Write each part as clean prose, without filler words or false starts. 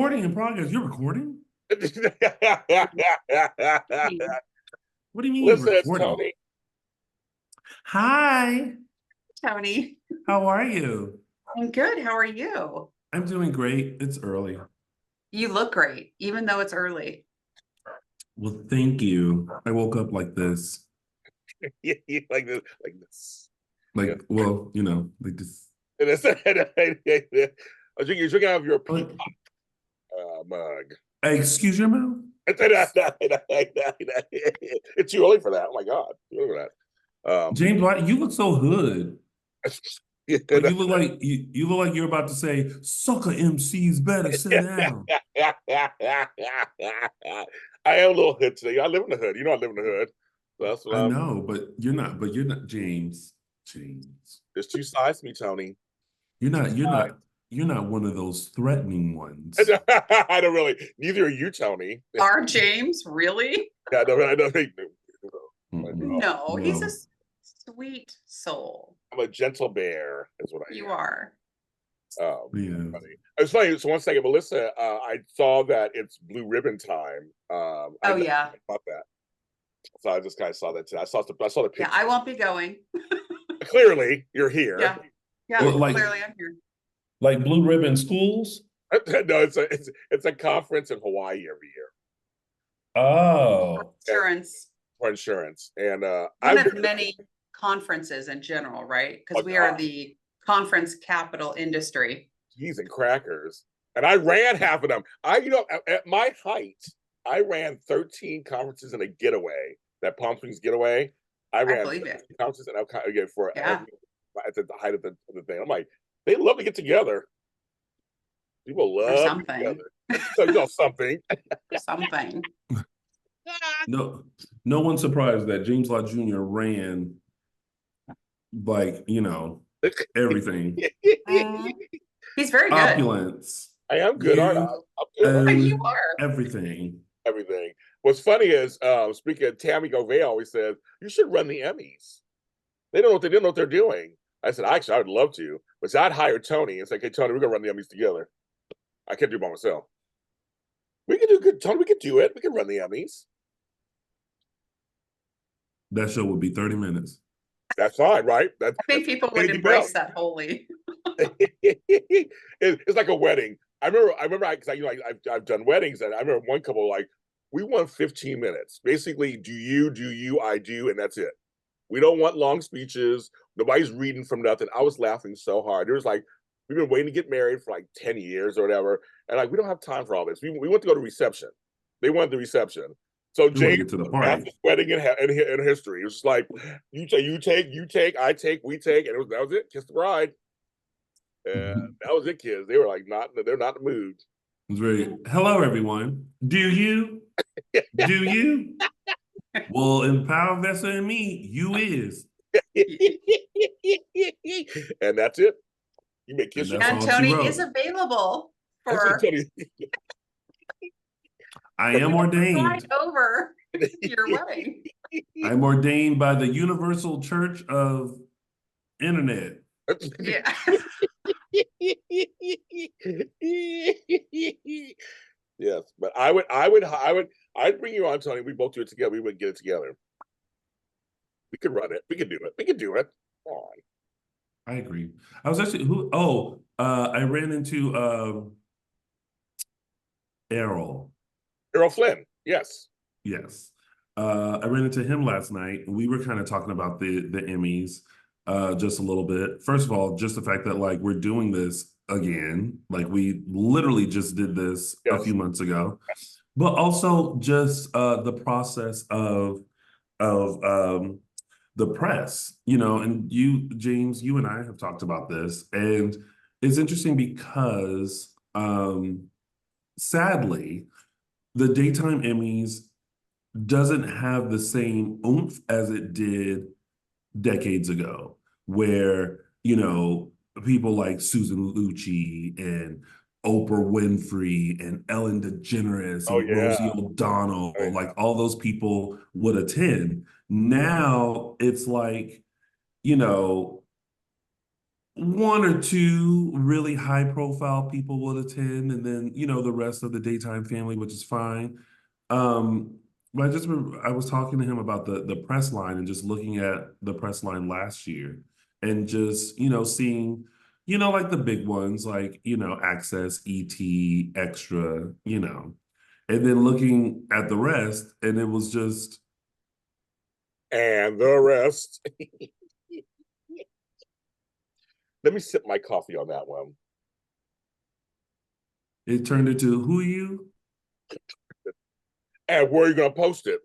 Recording in progress. You're recording? Listen, What do you mean you're it's recording? Tony. Hi, Tony. how are you? I'm good. How are you? I'm doing great. It's early. You look great, even though it's early. Well, thank you. I woke up like this. like this. Like, Yeah. well, like this. You're drinking out of your What? peacock mug. Excuse your mouth? It's too early for that. Oh my God. Too early for that. James, why you look so hood? Yeah, Like you look like you look like you're about to say, "Sucker MCs better sit down." I am a little hood today. I live in the hood. You know I live in the hood. That's what I know, but you're not. But you're not, James. James, There's two sides to me, Tony. you're not. You're not one of those threatening ones. I don't really. Neither are you, Tony. Are James really? Yeah, no, I don't think. No, he's a sweet soul. I'm a gentle bear, is what I am. You are. Yeah. Funny. It's funny. So one second, Melissa, I saw that it's Blue Ribbon time. Oh yeah. About that. So I just kind of saw that today. I saw the picture. Yeah, I won't be going. Clearly, you're here. Yeah. Yeah, Well, clearly I'm here. Like Blue Ribbon Schools? No, it's a conference in Hawaii every year. Oh. Insurance. For insurance. And One of many conferences in general, right? Because we are the conference capital industry. Cheese and crackers. And I ran half of them. At my height, I ran 13 conferences in a getaway, that Palm Springs getaway. I ran conferences and at the height of the thing. I'm like, they love to get together. People love to get together. So something. Something. No one's surprised that James Lott Jr. ran everything. He's very good. Opulence. I am good, aren't I? I'm good. You are. Everything. What's funny is, speaking of Tammy Govey always says, you should run the Emmys. They don't know what they're doing. I said, actually, I would love to. But I'd hire Tony and say, okay, Tony, we're going to run the Emmys together. I can't do it by myself. We can do good, Tony. We can do it. We can run the Emmys. That show would be 30 minutes. That's fine, right? I think people would embrace that wholly. It's like a wedding. I remember because I've done weddings, and I remember one couple we want 15 minutes. Basically, do you, I do, and that's it. We don't want long speeches. Nobody's reading from nothing. I was laughing so hard. There was we've been waiting to get married for 10 years or whatever, and we don't have time for all this. We want to go to reception. They wanted the reception. So James, to the party. Wedding in history. It was just you take, I take, we take, and that was it. Kiss the bride. And that was it, kids. They were they're not in the mood. It's very, hello, everyone. Do you? Do you? Well, in Power Vesta and me, you is. And that's it. You may kiss your And Tony is available for. I am ordained. Right over your wedding. I'm ordained by the Universal Church of Internet. Yeah. Yes, but I'd bring you on, Tony. We both do it together. We would get it together. We could run it. We could do it. We could do it. Come on. I agree. I was actually I ran into Errol Flynn. Yes. I ran into him last night, and we were kind of talking about the Emmys just a little bit. First of all, just the fact that we're doing this again, we literally just did this a few months ago, but also just the process of the press, and you, James, you and I have talked about this, and it's interesting because sadly, the daytime Emmys doesn't have the same oomph as it did decades ago, where, people like Susan Lucci and Oprah Winfrey and Ellen DeGeneres and Rosie O'Donnell, all those people would attend. Now it's one or two really high profile people will attend, and then the rest of the daytime family, which is fine. But I just remember I was talking to him about the press line and just looking at the press line last year and just seeing like the big ones like Access, ET, Extra, and then looking at the rest, and it was just And the rest. Let me sip my coffee on that one. it turned into who are you? And where are you going to post it?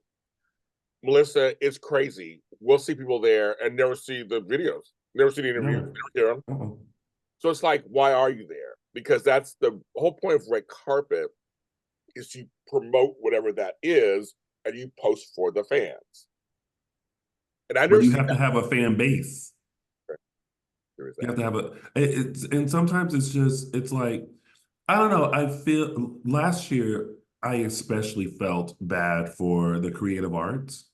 Melissa, it's crazy. We'll see people there and never see the videos, never see the interviews, No. never hear them. Uh-oh. So it's like, why are you there? Because that's the whole point of red carpet is to promote whatever that is and you post for the fans. And I But never you see have to that. have a fan base. There is You have that. to have it's and sometimes it's like I don't know. I feel last year I especially felt bad for the creative arts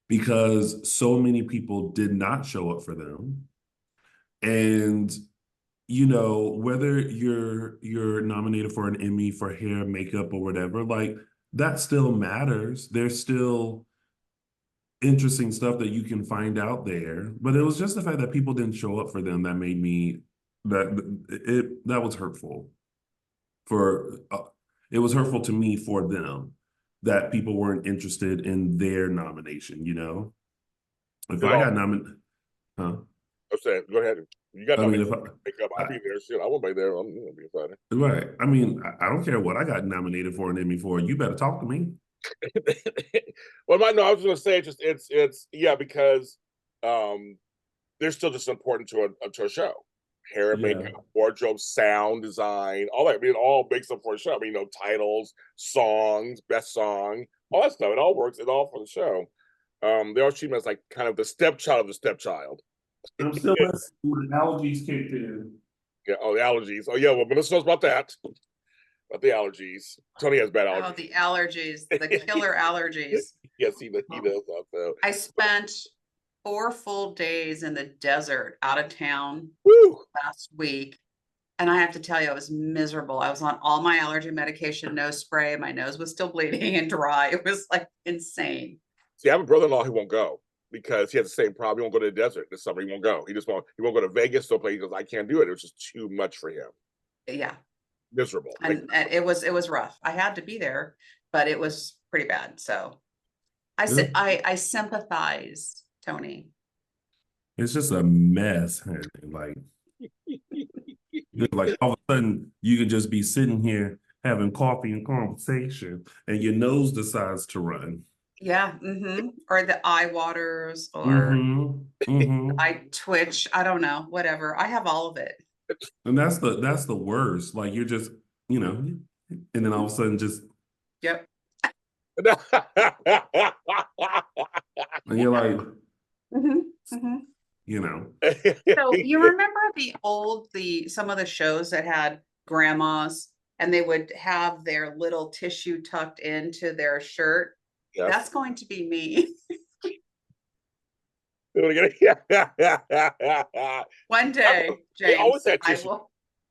because so many people did not show up for them. And whether you're nominated for an Emmy for hair, makeup, or whatever, like that still matters. There's still interesting stuff that you can find out there. But it was just the fact that people didn't show up for them that made me that was hurtful for it was hurtful to me for them that people weren't interested in their nomination, If It I all, got nominated, huh? I'm saying, go ahead. You got I mean, nominated if for makeup. I'll I, be there. Shit, I won't be there. I'm going to be excited. right. I mean, I don't care what I got nominated for an Emmy for. You better talk to me. Well, no, I was going to say it's yeah, because um, they're still just important to a show. Hair and Yeah. makeup, wardrobe, sound design, all that. I mean, it all makes up for a show. I mean, titles, songs, best song, all that stuff. It all works. It all for the show. They all treat him as like kind of the stepchild of the stepchild. I'm still listening. My allergies kicked in. Yeah. Oh, the allergies. Oh, yeah. Well, Melissa knows about that. About the allergies. Tony has bad Oh, allergies. the allergies, the killer allergies. Yes, he does also. I spent 4 full days in the desert out of town Woo! last week. And I have to tell you, I was miserable. I was on all my allergy medication, no spray. My nose was still bleeding and dry. It was like insane. See, I have a brother-in-law who won't go because he has the same problem. He won't go to the desert this summer. He won't go. He won't go to Vegas. So play. He goes, I can't do it. It was just too much for him. Yeah. Miserable. And it was rough. I had to be there, but it was pretty bad. So I said I sympathize, Tony. It's just a mess, honey. Like all of a sudden you can just be sitting here having coffee and conversation, and your nose decides to run. Yeah. Or the eye waters or Mm-hmm. Mm-hmm. I twitch. I don't know, whatever. I have all of it. And that's the worst. Like you're just, and then all of a sudden just Yep. and you're like, hmm hmm you know. So you remember some of the shows that had grandmas and they would have their little tissue tucked into their shirt? Yes. That's going to be me. One day, They always James, had I tissue. will.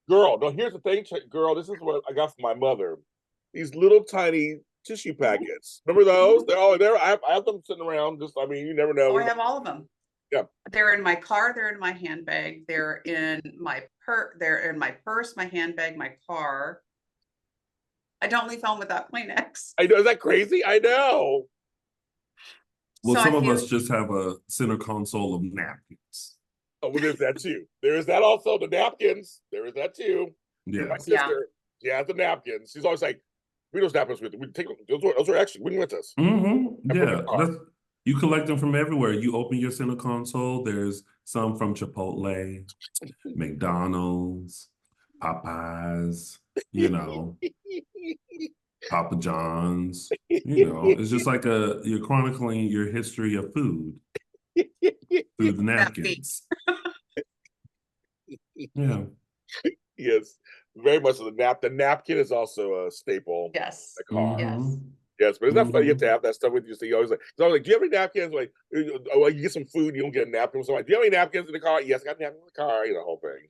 Girl, no, here's the thing, girl. This is what I got from my mother. These little tiny tissue packets. Remember those? They're all there. I have them sitting around. Just, I mean, you never know. Oh, I have all of them. Yeah. They're in my car, they're in my handbag, they're in my purse, my handbag, my car. I don't leave home without Kleenex. I know. Is that crazy? I know. Well, So some I of feel us just have a center console of napkins. Oh, well, there's that too. There is that also. The napkins. There is that too. Yeah. My sister, she has the napkins. She's always like, "We those napkins with. We take them. Those are actually bring with us." Mm-hmm. I put in the Yeah. car. You collect them from everywhere. You open your center console. There's some from Chipotle, McDonald's, Popeyes, Papa John's. It's just like you're chronicling your history of food through the napkins. Yeah. Yes, very much. The napkin is also a staple. yes. In the car. Yes. Mhm. Yes, but it's not funny. You have Mhm. to have that stuff with you. So you always like, so I was like, do you have any napkins? Like, oh, you get some food, you don't get a napkin. So I'm like, do you have any napkins in the car? Yes, I got napkins in the car. You know, the whole thing.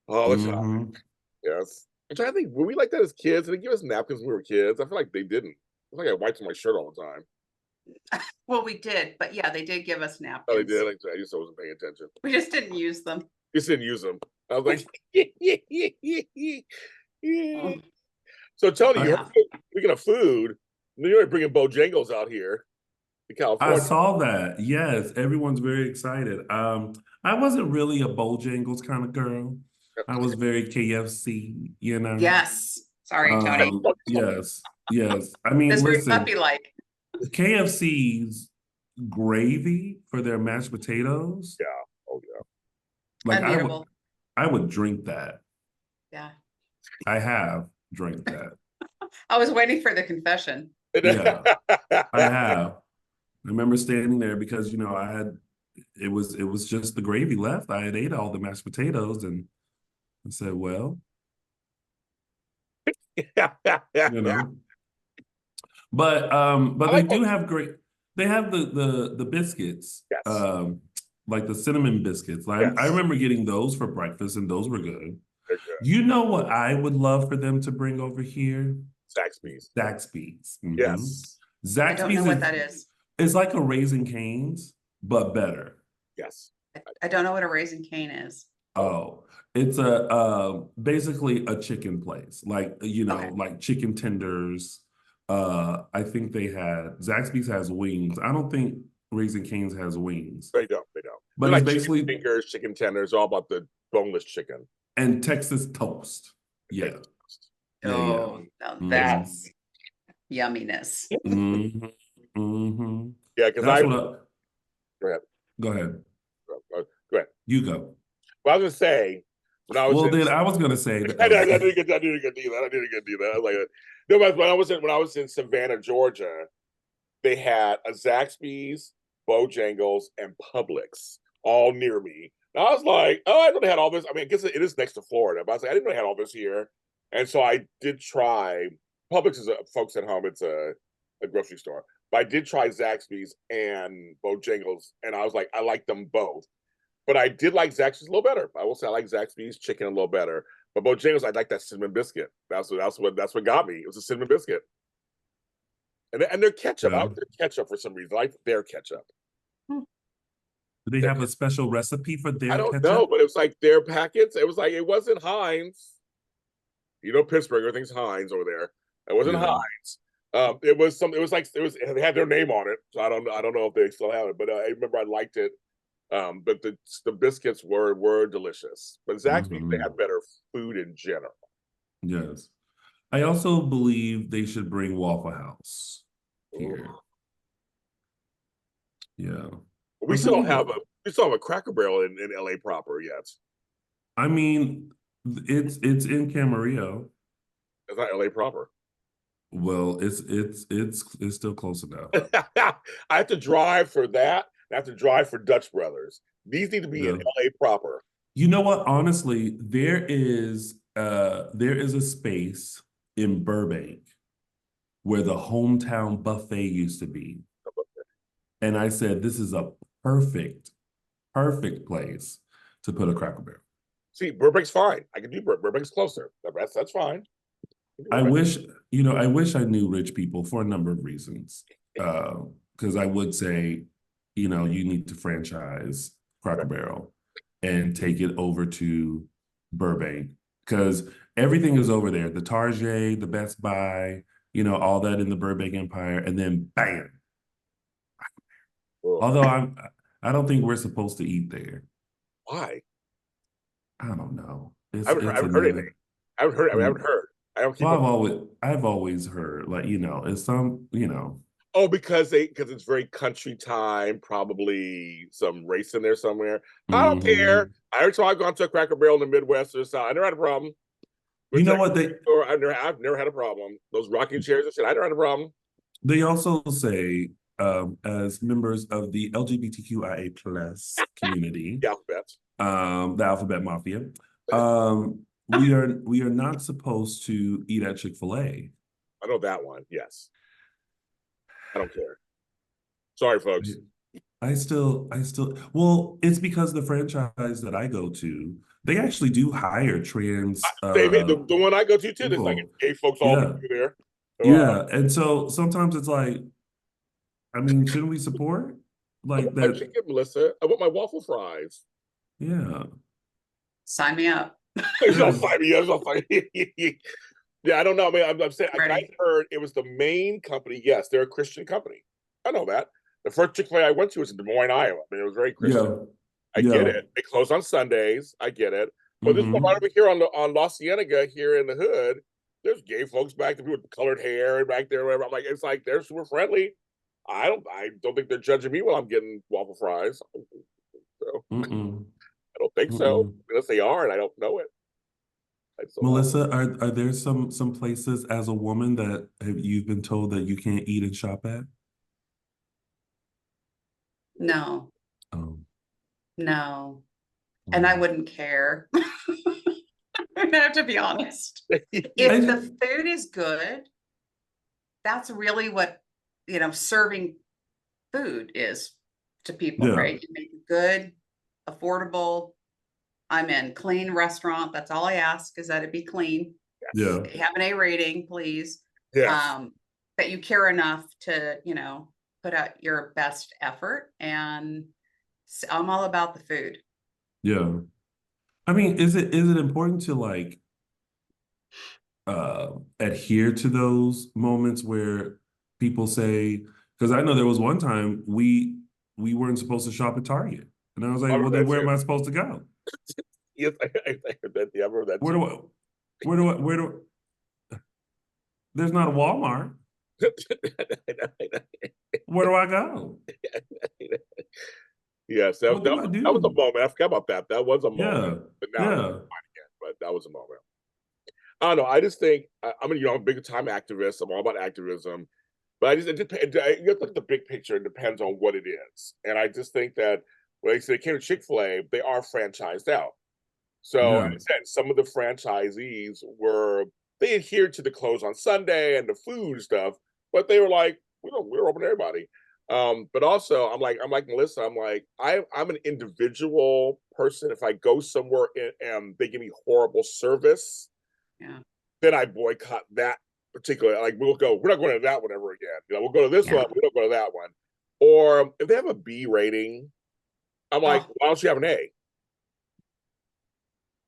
All the time. Mhm. Yes. I'm trying to think, were we like that as kids? Did they give us napkins when we were kids? I feel like they didn't. I feel like I wiped on my shirt all the time. Well, we did, but yeah, they did give us Oh, they napkins. did. I just wasn't paying attention. We just didn't use them. Just didn't use them. I was like, Oh, so Tony, I, you're yeah. speaking of food, you're bringing Bojangles out here to I California. saw that. Yes, everyone's very excited. I wasn't really a Bojangles kind of girl. I was very KFC, you know. Yes. Sorry, Tony. Yes, yes. I mean, It's very listen, puppy-like. KFC's gravy for their mashed potatoes, Yeah. Oh yeah. like Unbeatable. I would drink that. Yeah. I have drank that. I was waiting for the confession. Yeah, I have. I remember standing there because I had it was just the gravy left. I had ate all the mashed potatoes and I said, well, you know. But I they like do have great they have the biscuits, yes, like the cinnamon biscuits. Like I yes, remember getting those for breakfast and those were good. they're good. You know what I would love for them to bring over here? Zaxby's. Zaxby's. Yes, I don't know Zaxby's what that is. is like a Raising Cane's, but better. yes. I don't know what a Raising Cane is. Oh, Oh, it's a basically a chicken place, like Okay. like chicken tenders. I think they had Zaxby's has wings. I don't think Raising Cane's has wings, they don't. They don't. They're but it's like chicken basically fingers, chicken tenders, all about the boneless chicken. and Texas toast. Okay. Yeah, yeah. Oh, now Hmm. that's yumminess. Hmm. Hmm. Yeah, because That's I what go ahead. go ahead. Go ahead. You go. Well, I was gonna say when I was Well, in then I was gonna say that. I didn't get I didn't get do that. I didn't get do that. I was like no, but when I was in Savannah, Georgia, they had a Zaxby's, Bojangles, and Publix all near me. And I was like, oh, I didn't know they had all this. I mean, I guess it is next to Florida, but I was like, I didn't know they had all this here. And so I did try Publix is folks at home, it's a grocery store. But I did try Zaxby's and Bojangles, and I was like, I like them both. But I did like Zaxby's a little better. I will say I like Zaxby's chicken a little better. But Bojangles, I like that cinnamon biscuit. That's what got me. It was a cinnamon biscuit. And their ketchup. I Yeah. like their ketchup for some reason. I like their ketchup. Hmm. Do they Their, have a special recipe for I their don't know, ketchup? but it was like their packets. It was like it wasn't Heinz. You know, Pittsburgh, everything's Heinz over there. It wasn't Yeah. Heinz. It was some. It was like it was. They had their name on it, so I don't know if they still have it, but I remember I liked it. But the biscuits were delicious. But Zaxby's they Hmm. had better food in general. Yes. I also believe they should bring Waffle House Ooh. here. Yeah. We I'm still pretty don't have good. a we still have a Cracker Barrel in LA proper yet. I mean, it's in Camarillo. It's not LA proper. Well, it's still close enough. I have to drive for that. I have to drive for Dutch Brothers. These need to be in Yeah. LA proper. You know what? Honestly, there is a space in Burbank where the hometown buffet used to be. And I said, this is a perfect place to put a Cracker Barrel. See, Burbank's fine. I can do Burbank's closer. That's fine. I wish, I wish I knew rich people for a number of reasons. Because I would say, you need to franchise Cracker Barrel and take it over to Burbank because everything is over there. The Target, the Best Buy, all that in the Burbank Empire, and then bam. Ugh. Although I don't think we're supposed to eat there. Why? I don't know. I It's haven't heard anything. another. I haven't heard. I don't keep Well, up. I've always heard like it's some. Oh, because it's very country time, probably some race in there somewhere. I don't care. Mhm. Every time I've gone to a Cracker Barrel in the Midwest or South, I never had a problem. You With know that what they store, I've never had a problem. Those rocking chairs and shit, I never had a problem. they also say as members of the LGBTQIA plus community, The alphabet. the Alphabet Mafia, we are not supposed to eat at Chick-fil-A. I know that one. Yes. I don't care. Sorry, folks. Well, it's because the franchise that I go to, they actually do hire trans The one I go to too, there's like people. gay folks all Yeah. through there. So, Yeah. And so sometimes it's like, I mean, shouldn't we support? I Like want my that, chicken, Melissa. I want my waffle fries. yeah. Sign me up. It's not Yeah. funny. It's not funny. Yeah, I don't know. I mean, I'm saying I Ready. heard it was the main company. Yes, they're a Christian company. I know that. The first Chick-fil-A I went to was in Des Moines, Iowa. I mean, it was very Christian. Yeah. I get Yeah. it. They close on Sundays. I get it. But there's one right Hmm. over here on La Cienega here in the hood. There's gay folks back there with colored hair and back there. Whatever. I'm like, it's like they're super friendly. I don't think they're judging me while I'm getting waffle fries. So Mm-mm. I don't think so. Mm-mm. Unless they are, and I don't know it. I just don't know. Melissa, are there some places as a woman that you've been told that you can't eat and shop at? No, Um, no. And I wouldn't care. I have to be honest. I If the just, food is good, that's really what, serving food is to people, yeah, right? You make it good, affordable. I'm in clean restaurant. That's all I ask is that it be clean. Yes. yeah, Have an A rating, please. Yes. That you care enough to, put out your best effort. And I'm all about the food. yeah. I mean, is it important to like adhere to those moments where people say, because I know there was one time we weren't supposed to shop at Target. And I was I like, well, remember then that where am too. I supposed to go? Yes, I heard that. Yeah, I remember that Where too. do I, where do, there's not a Walmart. Where do I go? Yes, What do I that was a do? moment. I forgot about that. That was a moment. Yeah, But now I'm yeah, fine again. But that was a moment. I don't know. I just think I'm a big time activist. I'm all about activism. But I just it depends. You have to look at the big picture. It depends on what it is. And I just think that when I said it came to Chick-fil-A, they are franchised out. So yeah, I said some of the franchisees they adhered to the close on Sunday and the food stuff, but they were like, we're open to everybody. But also I'm like Melissa, I'm an individual person. If I go somewhere and they give me horrible service, Yeah. then I boycott that particular. Like we're not going to that one ever again. We'll go to this Yeah. one, we don't go to that one. Or if they have a B rating, I'm like, Oh, why don't you have an A?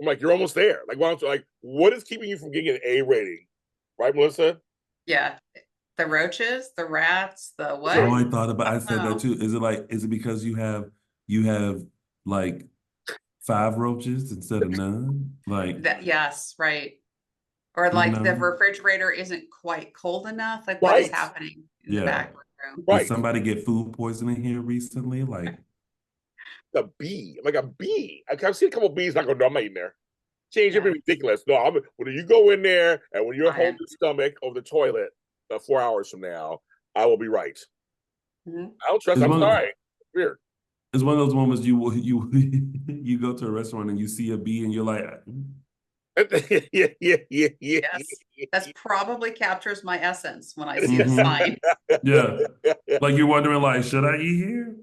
I'm like, you're almost there. Like, why don't you what is keeping you from getting an A rating? Right, Melissa? yeah. The roaches, the rats, the Oh, what? I said that Oh, too. Is it because you have like five roaches instead of none? Like, yes, right. Or you like the know? refrigerator isn't quite cold enough. Like what is Right, happening in the Yeah. back room? Did right. somebody get food poisoning here recently? Like, A B. I'm like a B. I've seen a couple of B's. I go, no, I'm not eating there. Change it be Yeah, ridiculous. No, when you go in there and when you're I holding am. your stomach over the toilet 4 hours from now, I will be right. Mhm. I don't trust. it's I'm one sorry. Weird. it's one of those moments you go to a restaurant and you see a bee and you're like, Yeah. Yes. That's probably captures my essence when I see the mm-hmm. sign. Yeah. Like you're wondering, like, should I eat here?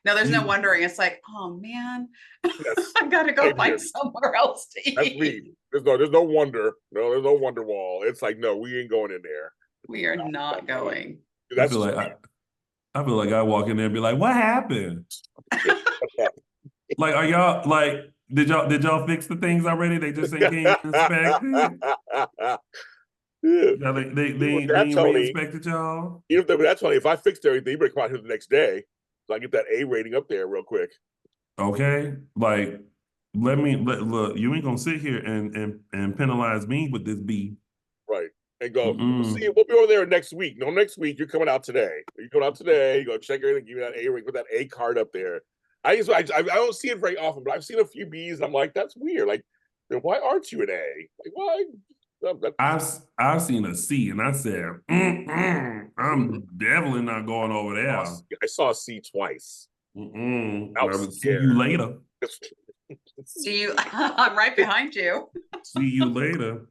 No, there's no You, wondering. It's like, oh man, Yes. I gotta go Same find here. somewhere else to That's eat. me. There's no wonder. No, there's no wonder wall. It's like, no, we ain't going in there. We are Not not going. going. I That's feel like I feel like I walk in there and be like, what happened? Like, are y'all like, did y'all fix the things already? They just ain't came and inspected. Yeah, they That's ain't Tony. re-inspected y'all. That's Tony. If I fixed everything, you better come out here the next day so I get that A rating up there real quick. Okay, like look. You ain't gonna sit here and penalize me with this B. Right. And go, see, Mm-mm. we'll be over there next week. No, next week, you're coming out today. You coming out today, you go check everything, give me that A rating, put that A card up there. I don't see it very often, but I've seen a few B's. And I'm like, that's weird. Like, then why aren't you an A? Like, why? I've seen a C and I said, Mm. I'm definitely not going over there. I saw a C twice. I I was will see you scared. later. See you. I'm right behind you. See you later.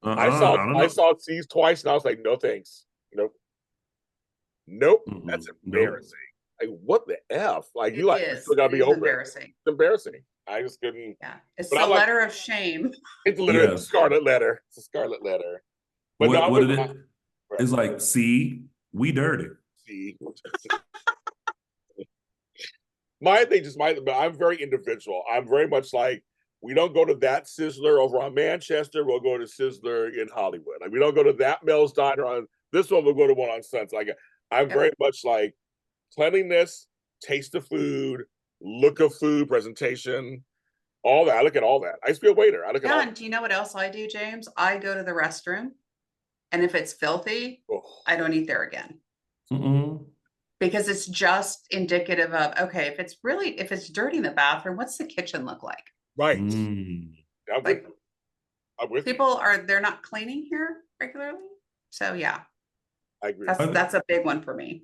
I don't I know. saw C's twice, and I was like, no thanks. Nope. Nope. That's Nope. embarrassing. Like, what the F? Like, It you still is. gotta It be is open. embarrassing. It's embarrassing. I just couldn't. Yeah. It's But the I'm like, letter of shame. it's literally the Yes. scarlet letter. It's a scarlet letter. But no, What it is, right. it's like, see, we dirty. See. My thing just but I'm very individual. I'm very much like, we don't go to that Sizzler over on Manchester. We'll go to Sizzler in Hollywood. Like, we don't go to that Mel's Diner on this one. We'll go to one on Sunset. Like, I'm very much like cleanliness, taste of food, look of food, presentation, all that. I look at all that. I used to be a waiter. I look at Yeah, all. and do you know what else I do, James? I go to the restroom, and if it's filthy, Oh, I don't eat there again. Mm-mm. Because it's just indicative of, okay, if it's dirty in the bathroom, what's the kitchen look like? right. Mm. I'm with Like, you. I'm with you. they're not cleaning here regularly. So yeah, I agree. that's a big one for me.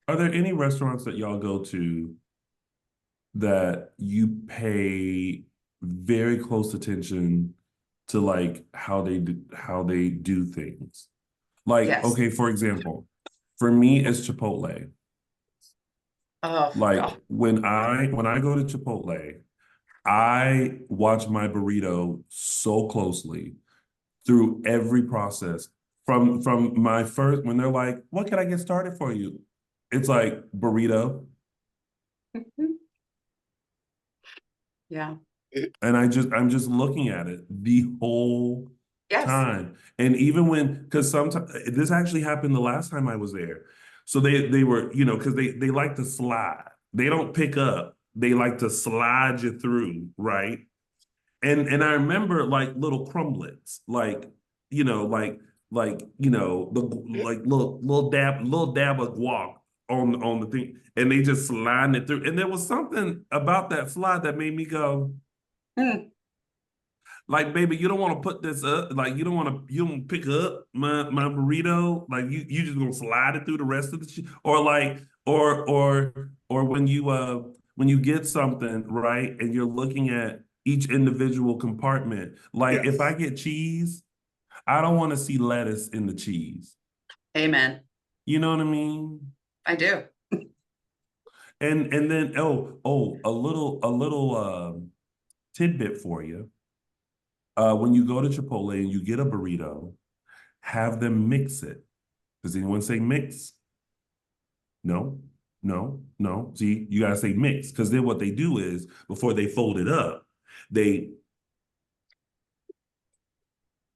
Are there any restaurants that y'all go to that you pay very close attention to, like how they do things? Like, Yes. okay, for example, for me it's Chipotle. Oh Like God. when I go to Chipotle, I watch my burrito so closely through every process. From my first, when they're like, "What can I get started for you?" It's like burrito, Yeah. and I'm just looking at it the whole Yes. time. And even when, because sometimes this actually happened the last time I was there. So they were, because they like to slide. They don't pick up. They like to slide you through, right? And I remember like little crumblets, like the like little dab of guac on the thing, and they just sliding it through. And there was something about that slide that made me go, Mm. like, baby, you don't want to put this up. Like, you don't pick up my burrito. Like, you just gonna slide it through the rest of the shit. Or like, or when you get something, right, and you're looking at each individual compartment. Like, if I Yes. get cheese, I don't want to see lettuce in the cheese. Amen. You know what I mean? I do. And then a little tidbit for you. When you go to Chipotle and you get a burrito, have them mix it. Does anyone say mix? No, no, no. See, you gotta say mix, because then what they do is before they fold it up, they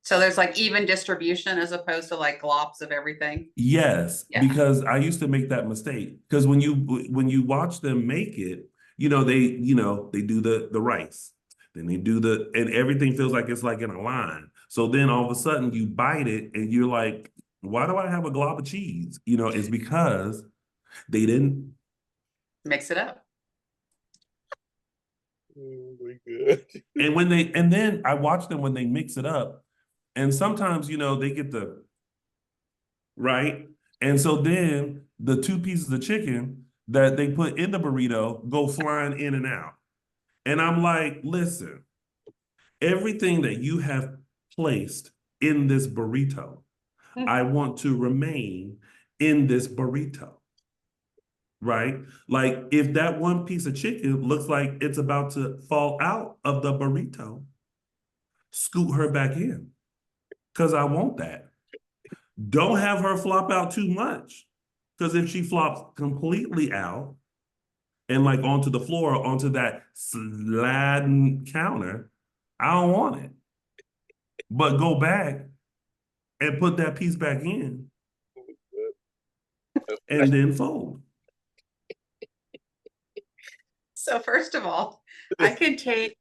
So there's like even distribution as opposed to like glops of everything. yes, Yeah. because I used to make that mistake. Because when you watch them make it, they do the rice, then they do and everything feels like it's like in a line. So then all of a sudden you bite it and you're like, why do I have a glob of cheese? It's because they didn't. Mix it up. Oh my God. And then I watch them when they mix it up, and sometimes they get the right, and so then the two pieces of chicken that they put in the burrito go flying in and out, and I'm like, listen, everything that you have placed in this burrito, I want to remain in this burrito. Right? Like if that one piece of chicken looks like it's about to fall out of the burrito, scoot her back in because I want that. Don't have her flop out too much, because if she flops completely out and like onto the floor, onto that sliding counter, I don't want it. But go back and put that piece back in and then fold. So first of all, I can take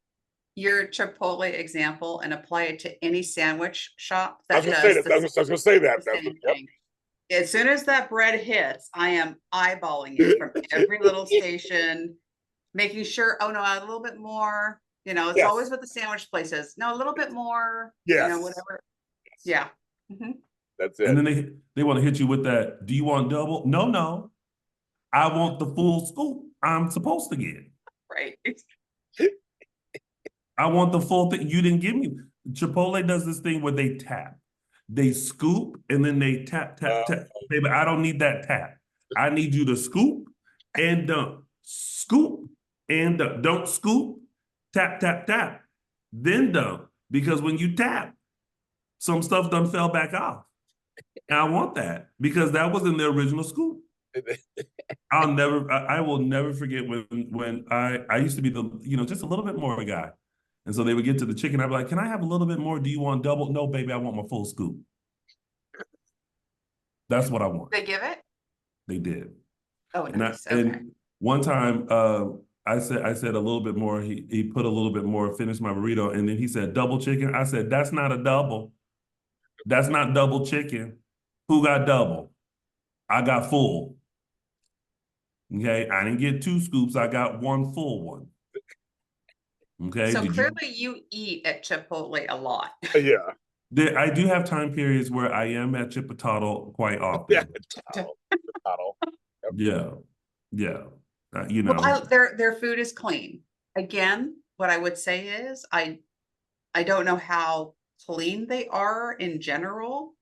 your Chipotle example and apply it to any sandwich shop I was that gonna say does that. I was gonna say that. the same thing. As soon as that bread hits, I am eyeballing it from Yep. every little station, making sure, oh no, a little bit more. It's Yes. always what the sandwich places. No, a little bit more, Yes. whatever. Yeah. Mhm. That's And it. then they want to hit you with that. Do you want double? No, no. I want the full scoop I'm supposed to get. Right. I want the full thing. You didn't give me. Chipotle does this thing where they tap. They scoop and then they tap, tap, tap. Baby, I don't need that tap. I need you to scoop and dump. Scoop and dump. Don't scoop, tap, tap, tap, then dump. Because when you tap, some stuff done fell back off. And I want that because that was in the original scoop. I will never forget when I used to be the, just a little bit more guy. And so they would get to the chicken. I'd be like, can I have a little bit more? Do you want double? No, baby, I want my full scoop. That's what I want. They give it? They did. Oh, And nice. Okay. and one time I said a little bit more. He put a little bit more, finished my burrito, and then he said double chicken. I said, that's not a double. That's not double chicken. Who got double? I got full. Okay. I didn't get 2 scoops. I got 1 full one. Okay. So clearly you eat at Chipotle a lot. Yeah. I do have time periods where I am at Chipotle quite often. Yeah. Chipotle. Yeah. Yeah. Well, their food is clean. Again, what I would say is I don't know how clean they are in general,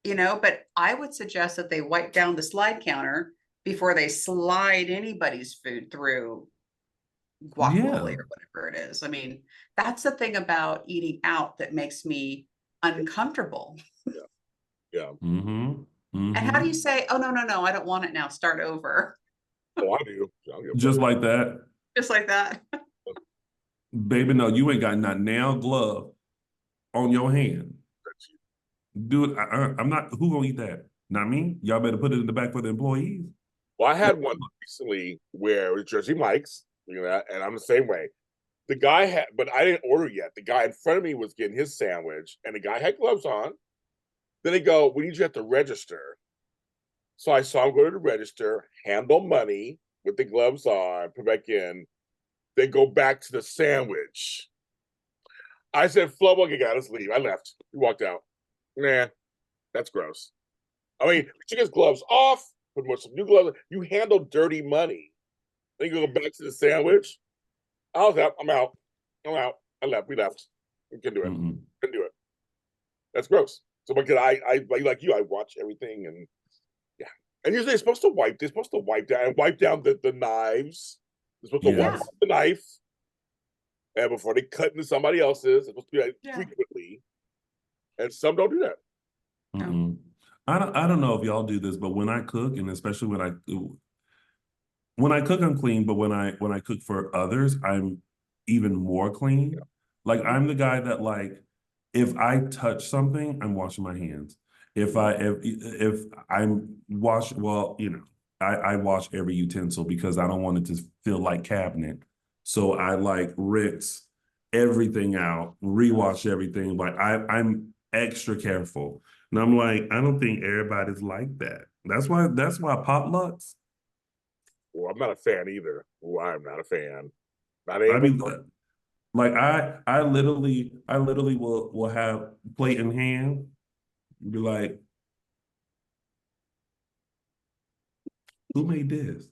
but I would suggest that they wipe down the slide counter before they slide anybody's food through guacamole or whatever it is. I mean, that's the thing about eating out that makes me uncomfortable. Yeah. Mm-hmm. Mm-hmm. And how do you say, oh, no, I don't want it now, start over? Oh, I do. Just like that. Just like that. Baby, no, you ain't got not nail glove on your hand. Dude, I'm not, who gonna eat that? Not me. Y'all better put it in the back for the employees. Well, I had one recently where it was Jersey Mike's, and I'm the same way. The guy had, but I didn't order yet. The guy in front of me was getting his sandwich, and the guy had gloves on. Then they go, we need you at the register. So I saw him go to the register, handle money with the gloves on, put back in, then go back to the sandwich. I said, Flo, okay, let's leave. I left. He walked out. Nah, that's gross. I mean, she gets gloves off, put some new gloves. You handle dirty money. Then you go back to the sandwich. I was out. I'm out. I left. We left. We couldn't do it. Mm-hmm. Couldn't do it. That's gross. So because I like you, I watch everything and yeah. And usually they're supposed to wipe down the knives. They're supposed to wipe off the knife. And before they cut into somebody else's, it's supposed to be like frequently. And some don't do that. Mm-hmm. I don't know if y'all do this, but when I cook, and especially when I cook, I'm clean, but when I cook for others, I'm even more clean. Yeah. Like I'm the guy that like, if I touch something, I'm washing my hands. If I'm I wash every utensil because I don't want it to feel like cabinet. So I like rinse everything out, rewash everything. Like I'm extra careful. And I'm like, I don't think everybody's like that. That's why potlucks. Well, I'm not a fan either. Well, I'm not a fan. I mean, like I literally will have plate in hand, be like, who made this?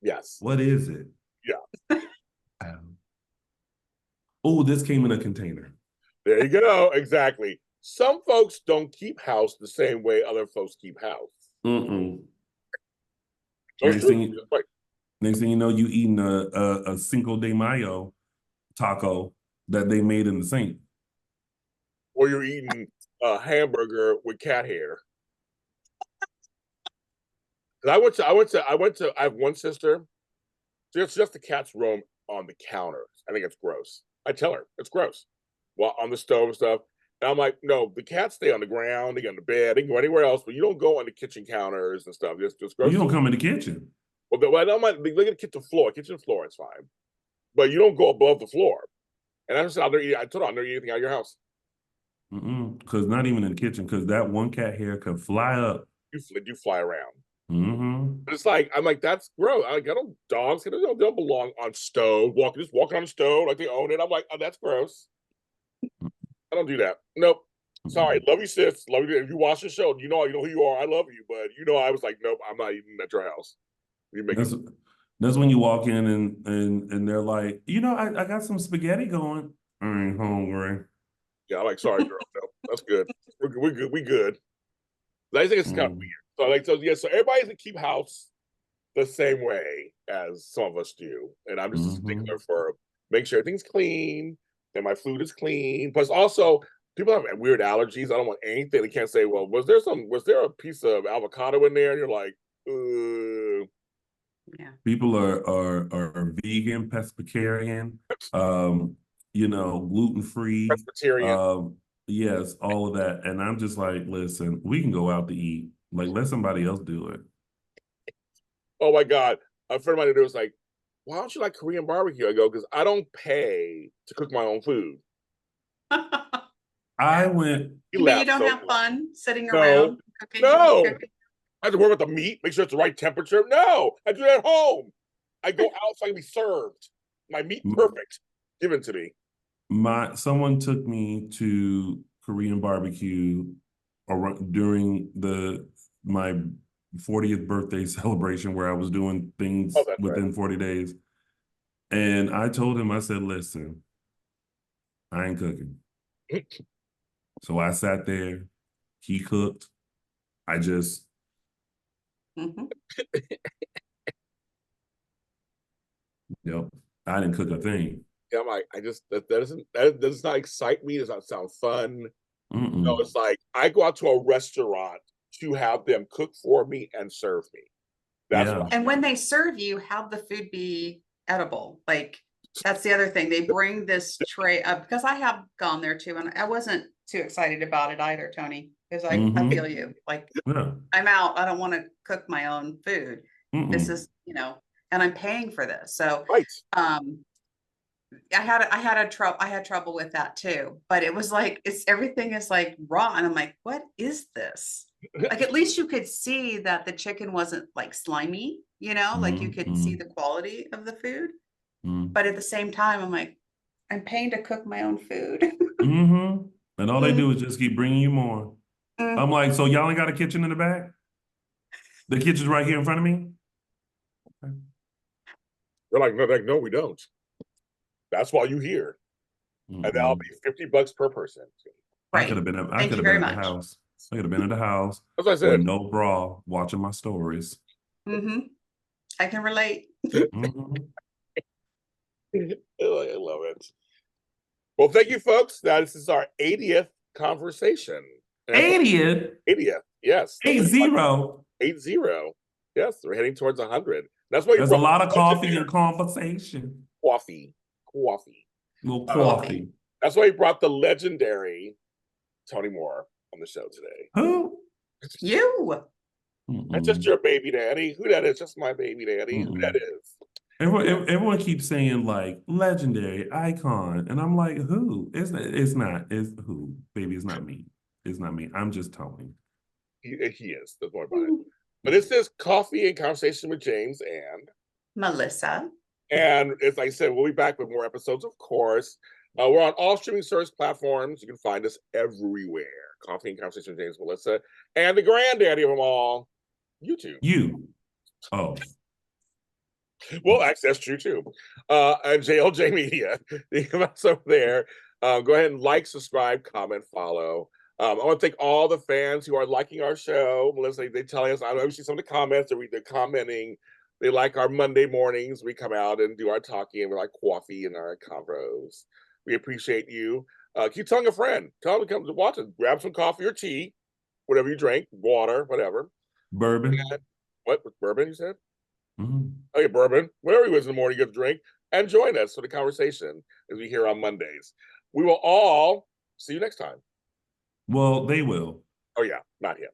Yes. What is it? Yeah. Oh, this came in a container. There you go. Exactly. Some folks don't keep house the same way other folks keep house. Mm-mm. Next thing you know, you eating a Cinco de Mayo taco that they made in the sink. Or you're eating a hamburger with cat hair. I have one sister. Just the cats roam on the counter. I think it's gross. I tell her it's gross. Well, on the stove and stuff. And I'm like, no, the cats stay on the ground, they get on the bed, they can go anywhere else, but you don't go on the kitchen counters and stuff. Just gross. You don't come in the kitchen. Well, I don't mind. Look at the kitchen floor. Kitchen floor is fine, but you don't go above the floor. And I just I told her I'm not eating anything out of your house. Because not even in the kitchen, because that one cat hair could fly up. You fly around. Mm-hmm. But it's like I'm like that's gross. I don't dogs. They don't belong on stove. Walking on the stove like they own it. I'm like, oh, that's gross. I don't do that. Nope. Sorry. Love you, sis. Love you. If you watch the show, you know who you are. I love you, but I was like, nope. I'm not eating at your house. You make That's when you walk in and they're like, I got some spaghetti going. I ain't hungry. Yeah, I'm like, sorry, girl. No, that's good. We're good. We good. I think it's kind of Mm, weird. So like, so yeah, so everybody has to keep house the same way as some of us do, and I'm just a mm-hmm. stickler for make sure everything's clean and my food is clean. Plus, also people have weird allergies. I don't want anything. They can't say, well, was there a piece of avocado in there? And you're like, Yeah. People are vegan, pescatarian, um, gluten free. Presbyterian. Yes, all of that. And I'm just like, listen, we can go out to eat. Like, let somebody else do it. Oh my god, a friend of mine was like, why don't you like Korean barbecue? I go, because I don't pay to cook my own food. I went, He You mean you laughed don't so have hard. fun sitting No, around cooking? no. I have to worry about the meat, make sure it's the right temperature. No, I do that at home. I go out so I can be served. My meat perfect, given to me. someone took me to Korean barbecue during my 40th birthday celebration where I was doing Oh, things that's right. within 40 days. And I told him, I said, listen, I ain't cooking. So I sat there, he cooked. I just, Mhm. yep, I didn't cook a thing. Yeah, I'm like, I just that does not excite me. Does not sound fun. No, Mm-mm. it's like I go out to a restaurant to have them cook for me and serve me. That's what Yeah. And when they serve you, have the food be edible. Like that's the other thing. They bring this tray up because I have gone there too, and I wasn't too excited about it either, Tony, because I Mm-hmm. feel you. Like Yeah. I'm out. I don't want to cook my own food. This Mm-mm. is, and I'm paying for this. So right. um I had trouble with that too, but it was like everything is like raw, and I'm like, what is this? Like at least you could see that the chicken wasn't like slimy, like you could see Mm-hmm. the quality of the food. Mm-hmm. But at the same time, I'm like, I'm paying to cook my own food. Mm-hmm. And all they Mm, do is just keep bringing you more. mm. I'm like, so y'all ain't got a kitchen in the back? The kitchen's right here in front of me? They're like, no, we don't. That's why you here. And that'll Mm-mm. be $50 per person. I could Right. have been I Thank could you have been very at the much. house. I could have been at the house That's what I with said. no bra watching my stories. Hmm. I can relate. Mm-hmm. Oh, I love it. Well, thank you, folks. This is our 80th conversation. And that's 80th, 80th. Yes. That's what 80. 80. Yes, we're heading towards 100. That's why you There's a brought lot of the coffee legendary and conversation. coffee. Coffee. Little Uh, Coffee. coffee. that's why you brought the legendary Tony Moore on the show today. Who? You. That's just Mm-mm. your baby daddy. Who that is? Just my baby daddy. Who that Mm-mm. is? Everyone keeps saying like legendary icon, and I'm like, who? It's not. It's who? Baby, it's not me. It's not me. I'm just Tony. He is. There's more about it. But this is Coffee and Conversation with James Melissa. and as I said, we'll be back with more episodes, of course. We're on all streaming service platforms. You can find us everywhere. Coffee and Conversation with James Melissa. And the granddaddy of them all, YouTube. You. Oh. Well, actually, that's true too. And JLJ Media. You can find us over there. Go ahead and like, subscribe, comment, follow. I want to thank all the fans who are liking our show. Melissa, they tell us, I know see some of the comments, they're commenting. They like our Monday mornings. We come out and do our talking, and we like coffee and our convos. We appreciate you. Keep telling a friend. Tell them to come to watch it. Grab some coffee or tea, whatever you drink, water, whatever. Bourbon. And what bourbon you said? Mhm. Oh, yeah, bourbon. Whatever it was in the morning, you get a drink and join us for the conversation as we hear on Mondays. We will all see you next time. Well, they will. Oh, yeah, not him.